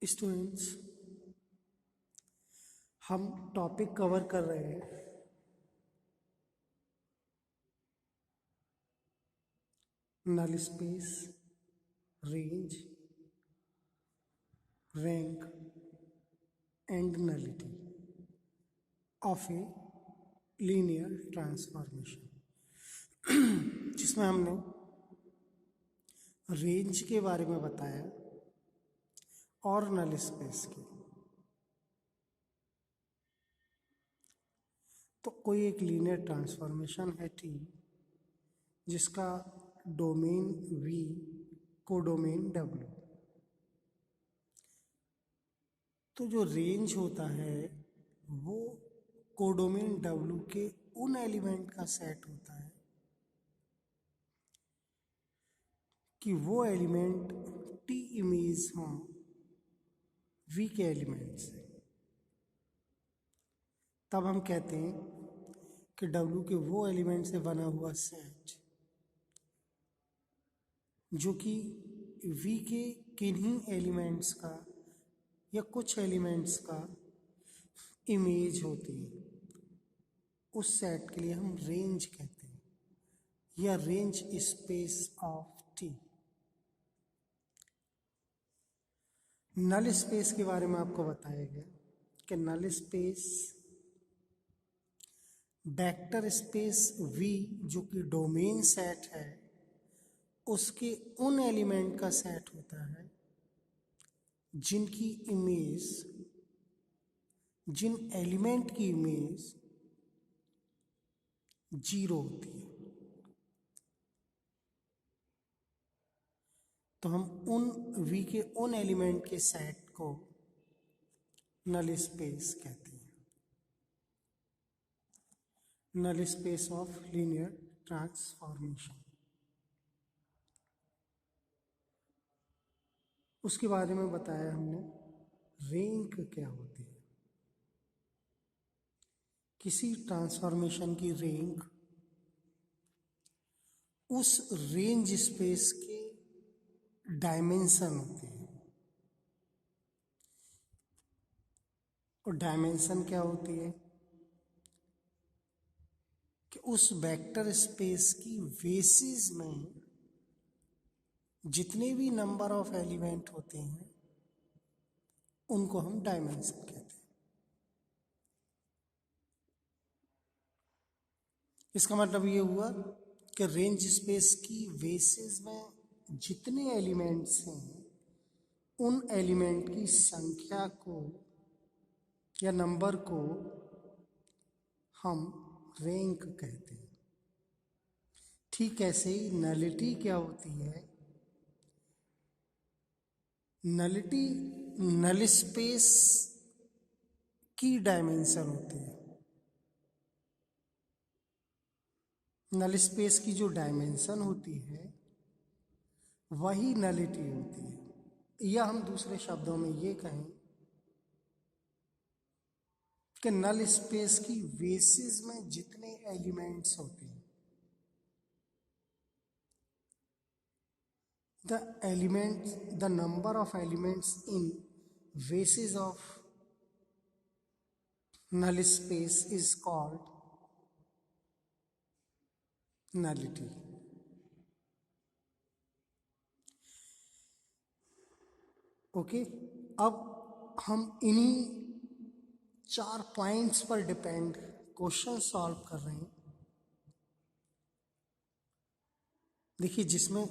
Students, हम topic cover कर रहे हैं null space, range, rank and nullity of a linear transformation, जिसमें हमने रेंज के बारे में बताया और नल स्पेस के। तो कोई एक लीनियर ट्रांसफॉर्मेशन है टी जिसका डोमेन V, कोडोमेन W। तो जो रेंज होता है वो कोडोमेन W के उन एलिमेंट का सेट होता है कि वो एलिमेंट T इमेज हों V के एलिमेंट से। तब हम कहते हैं कि W के वो एलिमेंट से बना हुआ सेट जो कि V के किन्हीं एलिमेंट्स का या कुछ एलिमेंट्स का इमेज होती है, उस सेट के लिए हम रेंज कहते हैं या range space of T. Null space के बारे में आपको बताया गया कि null space vector space V जो कि डोमेन सेट है उसके उन एलिमेंट का सेट होता है जिनकी इमेज, जिन एलिमेंट की इमेज 0 होती है। तो हम उन V के उन एलिमेंट के सेट को नल स्पेस कहते हैं, null space of linear transformation. उसके बारे में बताया हमने रैंक क्या होती है। किसी ट्रांसफॉर्मेशन की रैंक उस रेंज स्पेस के डायमेंशन होती है। और डायमेंशन क्या होती है कि उस वेक्टर स्पेस की बेसिस में जितने भी नंबर ऑफ एलिमेंट होते हैं उनको हम डायमेंशन कहते हैं। इसका मतलब ये हुआ कि रेंज स्पेस की बेसिस में जितने एलिमेंट्स हैं उन एलिमेंट की संख्या को या नंबर को हम रैंक कहते हैं। ठीक ऐसे ही नलिटी क्या होती है? नलिटी नल स्पेस की डायमेंशन होती है। नल स्पेस की जो डायमेंशन होती है वही नलिटी होती है। या हम दूसरे शब्दों में ये कहें कि नल स्पेस की बेसिस में जितने एलिमेंट्स होते हैं, the number of elements in basis of null space is called nullity. Okay, अब हम इन्हीं 4 पॉइंट्स पर डिपेंड क्वेश्चन सॉल्व कर रहे हैं। देखिए, जिसमें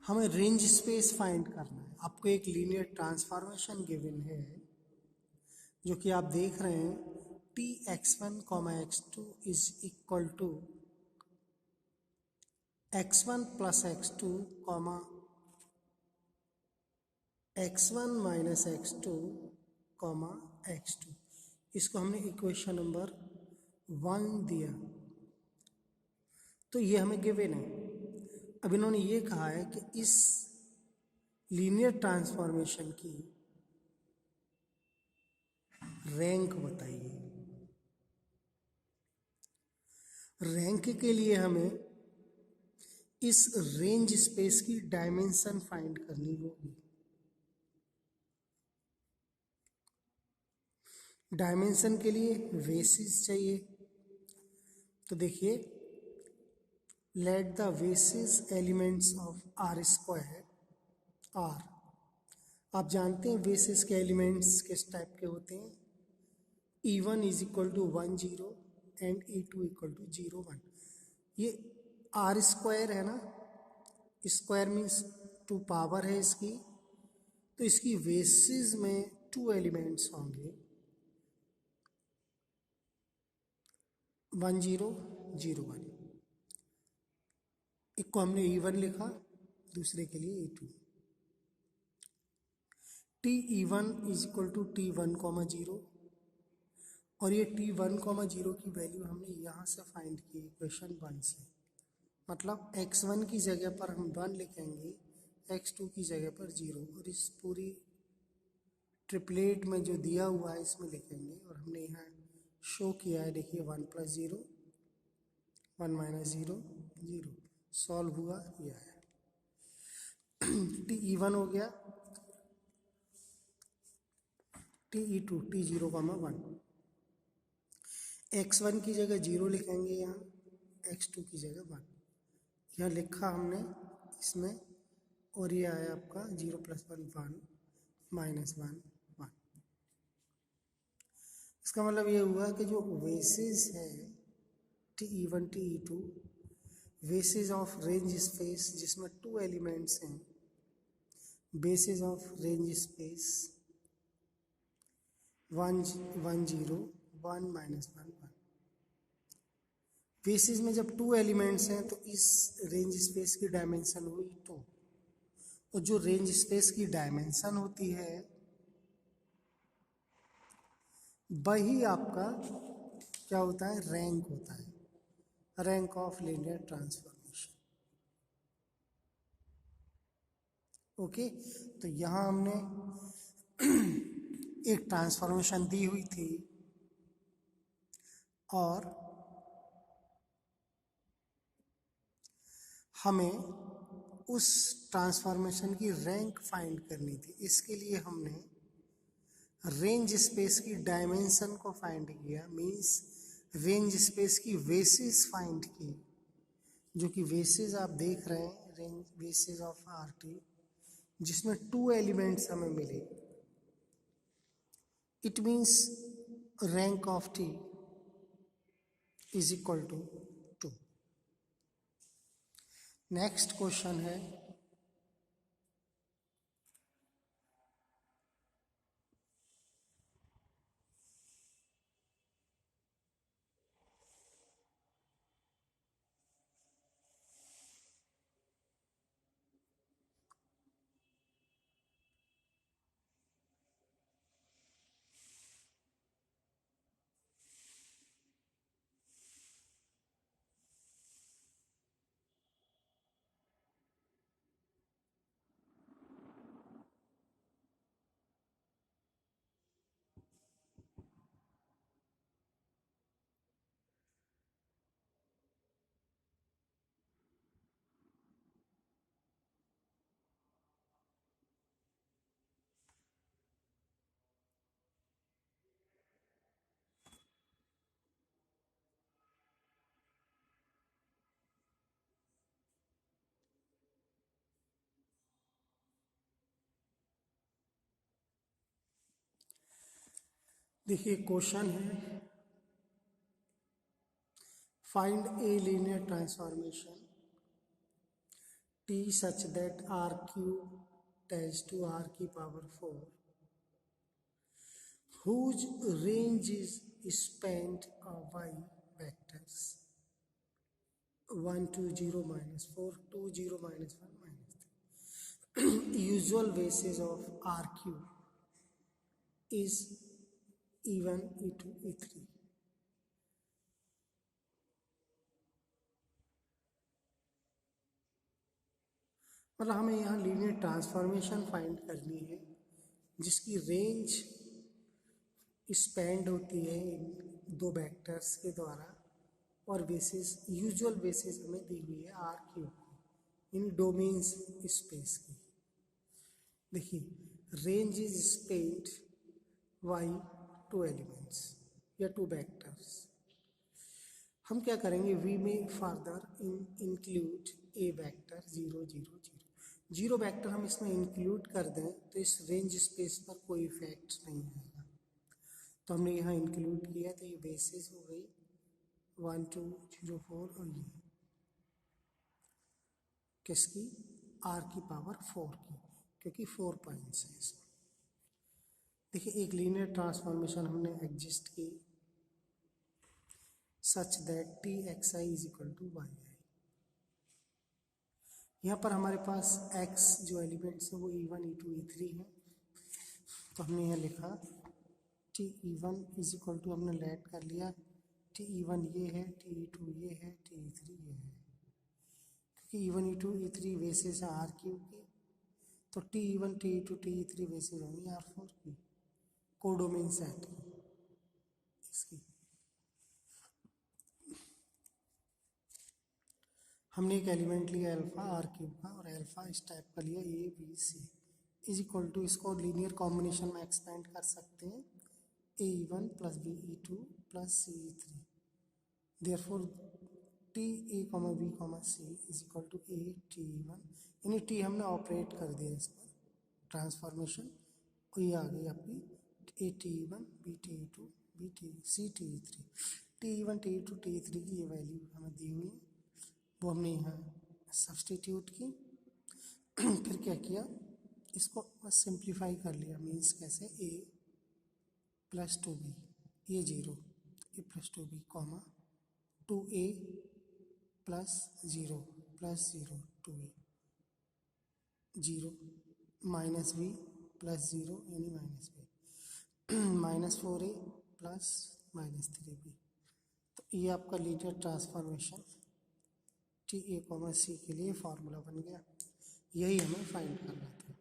हमें रेंज स्पेस फाइंड करना है। आपको एक लीनियर ट्रांसफॉर्मेशन गिवन है जो कि आप देख रहे हैं Tx1, x2 is equal to x1 plus x2, x1 minus x2, x2। इसको हमने इक्वेशन नंबर 1 दिया। तो ये हमें गिवन है। अब इन्होंने ये कहा है कि इस लीनियर ट्रांसफॉर्मेशन की रैंक बताइए। रैंक के लिए हमें इस रेंज स्पेस की डायमेंशन फाइंड करनी होगी। डायमेंशन के लिए बेसिस चाहिए, तो देखिए let the basis elements of R square R. आप जानते हैं बेसिस के एलिमेंट्स किस टाइप के होते हैं। E1 is equal to 1 0 and E2 equal to 0 1। ये आर स्क्वायर है ना, स्क्वायर मीन्स 2 पावर है इसकी, तो इसकी बेसिस में 2 एलिमेंट्स होंगे, 1 0 0 1। एक को हमने E1 लिखा, दूसरे के लिए E2। TE1 is equal to T1 comma 0, और ये T1 कॉमा 0 की वैल्यू हमने यहाँ से फाइंड की इक्वेशन 1 से। मतलब x1 की जगह पर हम 1 लिखेंगे, x2 की जगह पर 0, और इस पूरी ट्रिपलेट में जो दिया हुआ है इसमें लिखेंगे। और हमने यहाँ शो किया है, देखिए 1 + 0 1 - 0 0, सॉल्व हुआ यह है। TE1 हो गया, TE2 T0 कॉमा 1। x1 की जगह 0 लिखेंगे, यहाँ x2 की जगह 1। यहाँ लिखा हमने इसमें, और ये आया आपका 0 + 1 1 -1 1। इसका मतलब ये हुआ कि जो बेसिस है TE1 TE2, basis of range space जिसमें 2 एलिमेंट्स हैं, basis of range space 1 1 0 1 -1 1। Basis में जब 2 एलिमेंट्स हैं तो इस रेंज स्पेस की डायमेंशन हुई 2, और जो रेंज स्पेस की डायमेंशन होती है वही आपका क्या होता है, रैंक होता है, rank of linear transformation. Okay, तो यहाँ हमने एक ट्रांसफॉर्मेशन दी हुई थी, और हमें उस ट्रांसफॉर्मेशन की रैंक फाइंड करनी थी। इसके लिए हमने रेंज स्पेस की डायमेंशन को फाइंड किया, मींस रेंज स्पेस की बेसिस फाइंड की, जो कि बेसिस आप देख रहे हैं, रेंज बेसिस ऑफ RT, जिसमें 2 एलिमेंट्स हमें मिले। It means rank of T is equal to 2। Next question है, देखिए क्वेश्चन है, find a linear transformation T such that RQ tends to R की power 4, whose range is spanned by vectors 1 2 0 -4 2 0 -1 -3. Usual basis of RQ is E1 E2 E3. मतलब हमें यहाँ linear transformation find करनी है जिसकी रेंज स्पेंड होती है इन 2 vectors के द्वारा, और बेसिस यूजुअल बेसिस हमें दी हुई है RQ। इन डोमेन्स स्पेस की। देखिए range is spanned by two elements या टू वेक्टर्स। हम क्या करेंगे, वी में further include a vector 0 0 0। Zero vector हम इसमें इंक्लूड कर दें तो इस रेंज स्पेस पर कोई इफेक्ट नहीं आएगा। तो हमने यहाँ इंक्लूड किया तो ये बेसिस हो गई 1 2 0 4 और ये किसकी, r की पावर 4 की, क्योंकि 4 पॉइंट्स हैं इसमें। देखिए एक लीनियर ट्रांसफॉर्मेशन हमने एग्जिस्ट की such that T X I is equal to Y I. यहाँ पर हमारे पास x जो एलिमेंट्स हैं वो e1 e2 e3 है। तो हमने यहाँ लिखा T e1 is equal to, हमने लेट कर लिया टी e1 ये है, टी e2 ये है, टी e3 ये है। क्योंकि e1 e2 e3 बेसिस है आर क्यूब की, तो T e1 T e2 T e3 basis होंगी R4 की, कोडोमेन सेट इसकी। हमने एक एलिमेंट लिया अल्फा आर क्यूब का और अल्फा इस टाइप का लिया a b c is equal to, इसको लीनियर कॉम्बिनेशन में एक्सपेंड कर सकते हैं a one plus b e2 plus c e3। Therefore T A comma b comma c is equal to a T one, यानी T हमने operate कर दिया इस पर ट्रांसफॉर्मेशन, और ये आ गई आपकी a T one b T two b T c T three. T one T two T three की ये वैल्यू हमें दी हुई है, वो हमने यहाँ सब्सटीट्यूट की। फिर क्या किया, इसको बस सिंप्लीफाई कर लिया, मीन्स कैसे ए प्लस टू बी, ये 0 A plus two B comma 2a plus 0 plus 0 2a 0 minus B plus 0 यानी minus B minus 4a plus minus 3b। तो ये आपका लीनियर ट्रांसफॉर्मेशन टी ए कॉमा सी के लिए फार्मूला बन गया। यही हमें फाइंड करना था।